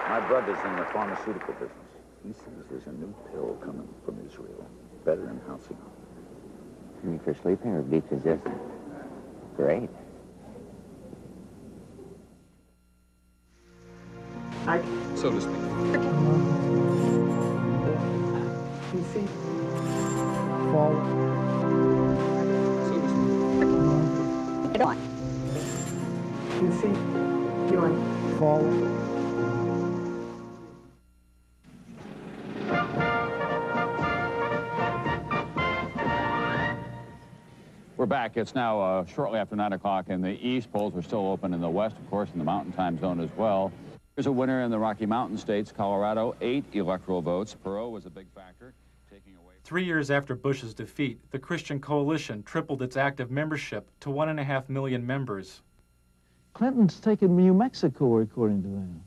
My brother's in the pharmaceutical business. He says there's a new pill coming from Israel, better than halcyon. You mean for sleeping, or beach is just great? So to speak. PC. Forward. So to speak. Get on. PC. You on. Forward. We're back. It's now shortly after 9 o'clock in the east. Polls are still open in the west, of course, in the mountain time zone as well. There's a winner in the Rocky Mountain states. Colorado, 8 electoral votes. Perot was a big factor, taking away... 3 years after Bush's defeat, the Christian Coalition tripled its active membership to 1.5 million members. Clinton's taken New Mexico, according to them.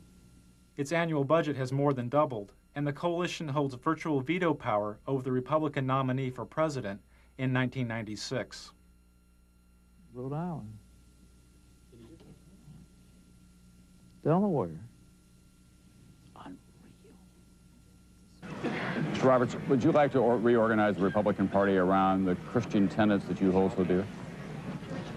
Its annual budget has more than doubled, and the coalition holds virtual veto power over the Republican nominee for president in 1996. Rhode Island. Delaware. Mr. Roberts, would you like to reorganize the Republican Party around the Christian tenets that you hold so dear?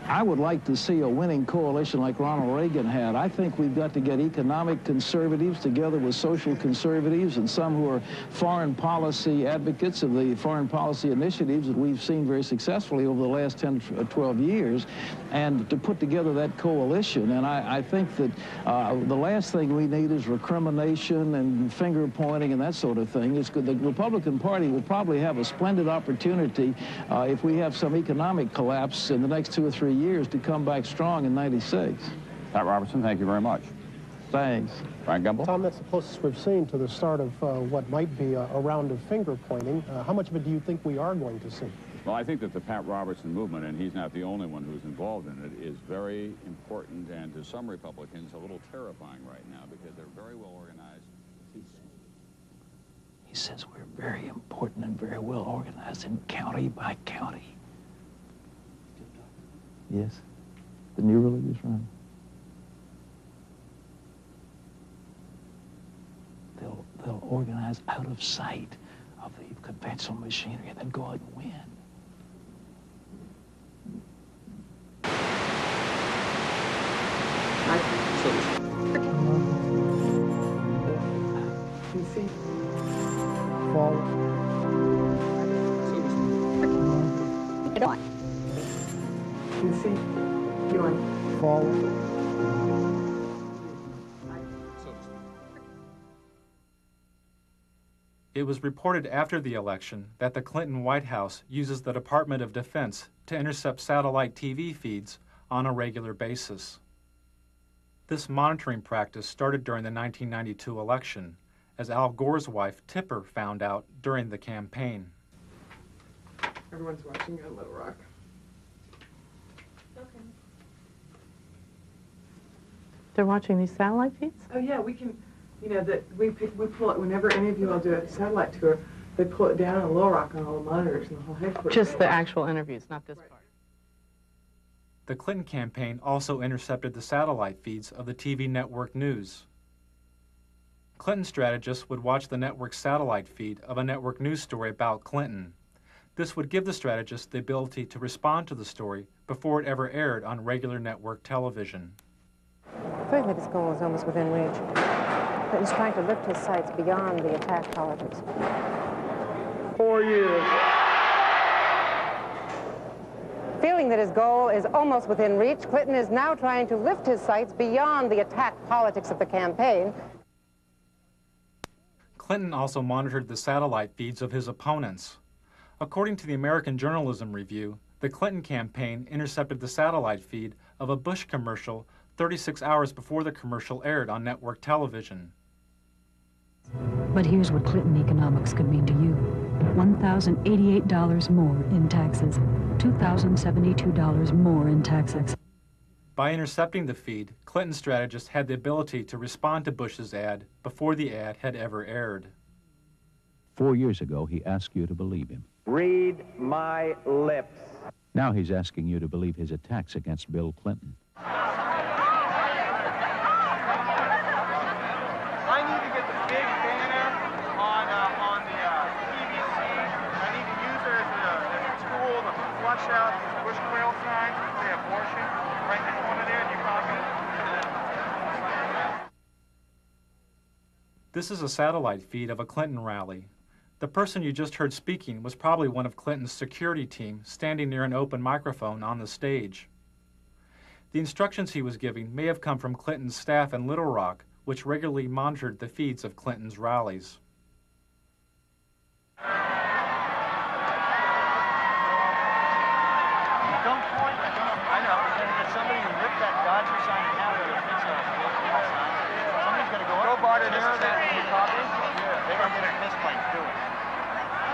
I would like to see a winning coalition like Ronald Reagan had. I think we've got to get economic conservatives together with social conservatives and some who are foreign policy advocates of the foreign policy initiatives that we've seen very successfully over the last 10 or 12 years, and to put together that coalition. And I think that the last thing we need is recrimination and finger pointing and that sort of thing. It's good. The Republican Party will probably have a splendid opportunity if we have some economic collapse in the next 2 or 3 years to come back strong in '96. Pat Robertson, thank you very much. Thanks. Brian Gumble? Tom, that's the closest we've seen to the start of what might be a round of finger pointing. How much of it do you think we are going to see? Well, I think that the Pat Robertson movement, and he's not the only one who's involved in it, is very important and to some Republicans a little terrifying right now because they're very well organized. He says we're very important and very well organized in county by county. Yes, the new religious right. They'll organize out of sight of the conventional machinery and then go out and win. PC. Forward. Get on. PC. You on. Forward. It was reported after the election that the Clinton White House uses the Department of Defense to intercept satellite TV feeds on a regular basis. This monitoring practice started during the 1992 election, as Al Gore's wife, Tipper, found out during the campaign. Everyone's watching on Little Rock. Okay. They're watching these satellite feeds? Oh yeah, we can. You know that we pull it whenever any of you all do a satellite tour. They pull it down on Little Rock on all the monitors and the whole headquarters. Just the actual interviews, not this part. The Clinton campaign also intercepted the satellite feeds of the TV network news. Clinton strategists would watch the network's satellite feed of a network news story about Clinton. This would give the strategist the ability to respond to the story before it ever aired on regular network television. I feel that his goal is almost within reach. Clinton's trying to lift his sights beyond the attack politics. 4 years. Feeling that his goal is almost within reach, Clinton is now trying to lift his sights beyond the attack politics of the campaign. Clinton also monitored the satellite feeds of his opponents. According to the American Journalism Review, the Clinton campaign intercepted the satellite feed of a Bush commercial 36 hours before the commercial aired on network television. But here's what Clinton economics could mean to you. $1,088 more in taxes, $2,072 more in taxes. By intercepting the feed, Clinton strategists had the ability to respond to Bush's ad before the ad had ever aired. 4 years ago, he asked you to believe him. Read my lips. Now he's asking you to believe his attacks against Bill Clinton. I need This is a satellite feed of a Clinton rally. The person you just heard speaking was probably one of Clinton's security team standing near an open microphone on the stage. The instructions he was giving may have come from Clinton's staff in Little Rock, which regularly monitored the feeds of Clinton's rallies. Don't point. I know. We're going to get somebody who ripped that Dodger sign in half with a piece of football sign. Somebody's going to go up. Go barter there. Any copies? They're going to get a fist fight doing it.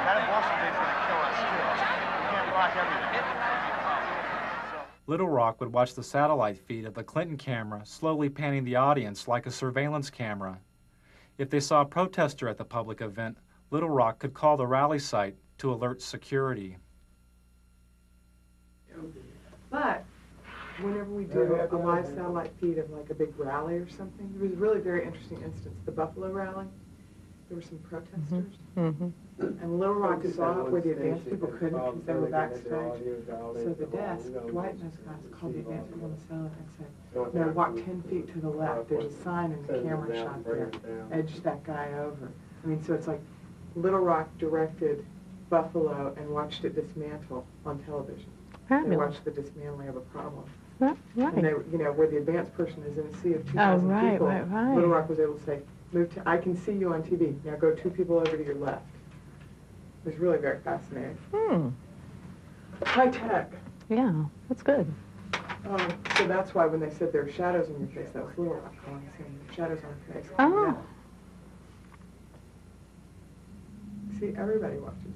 That abortion thing's going to kill us too. We can't block everything. Little Rock would watch the satellite feed of the Clinton camera slowly panning the audience like a surveillance camera. If they saw a protester at the public event, Little Rock could call the rally site to alert security. But whenever we do a live satellite feed of like a big rally or something, there was a really very interesting instance. The Buffalo rally, there were some protesters. And Little Rock saw it where the advanced people couldn't because they were backstage. So the desk, Dwight and those guys called the advanced people on the cell and said, no, walk 10 feet to the left. There's a sign in the camera shot there. Edge that guy over. I mean, so it's like Little Rock directed Buffalo and watched it dismantle on television. They watched the dismantling of a problem. Right. And they, you know, where the advanced person is in a sea of 2,000 people, Little Rock was able to say, move to, I can see you on TV. Now go 2 people over to your left. It was really very fascinating. High tech. Yeah, that's good. So that's why when they said there were shadows on your face, that was Little Rock calling, saying shadows on your face. Oh. Yeah. See, everybody watches.